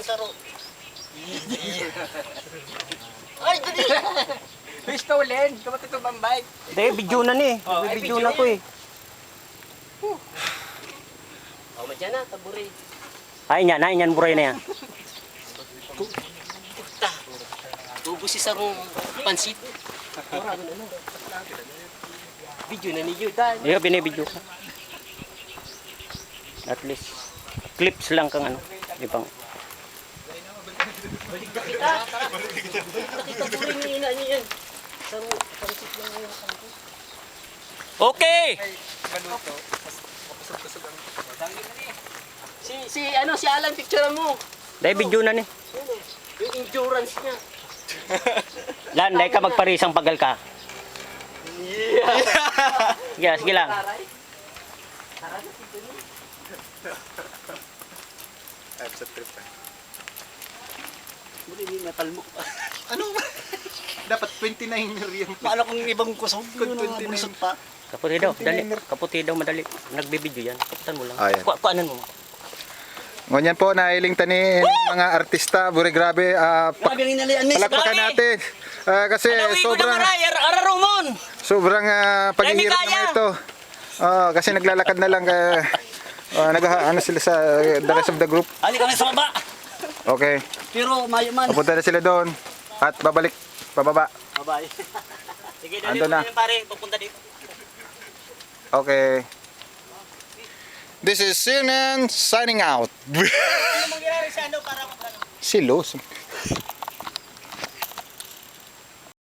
saro. Ay, dali! Pistolen, kamat ito bambay. Hindi, video na ni. Video na ko eh. Oh, madyan na, taburi. Ay yan, buray na yan. Tubo si sarong pansit. Ora, ano. Video na ni Yudan. Iyo, binibidyo ka. At least, clips lang kang ano. Ibang. Balik na kita. Taburi ni ina niya yan. Sarong pansit lang ngayon. Okay! Maluto. Mapusog-kusog ang... Si Alan, picture mo. Dahil video na ni. Yung endurance niya. Lan, dahil ka magparisang pagal ka. Yeah. Sige lang. Sa trip pa. Muli, metal mo. Ano? Dapat 29 year yan. Paano kung ibang kusog? Kung 29 pa. Kaputi daw, dali. Kaputi daw, madali. Nagbibidyo yan. Kaputan mo lang. Ayan. Kuanan mo. Ngunyan po, nahiling tani mga artista, buri grabe. Grabe ang inalian, miss. Palakpakan natin. Kasi sobrang paghihirap naman ito. Kasi naglalakad na lang. Ano sila sa the rest of the group. Ali kami sa baba. Okay. Pero mayaman. Papunta na sila doon. At babalik pababa. Bye-bye. Sige, dali Ando mo na. na pare. Pupunta dito. Okay. This is CNN signing out. Ano mangyayari sa ano para magkano? Silos.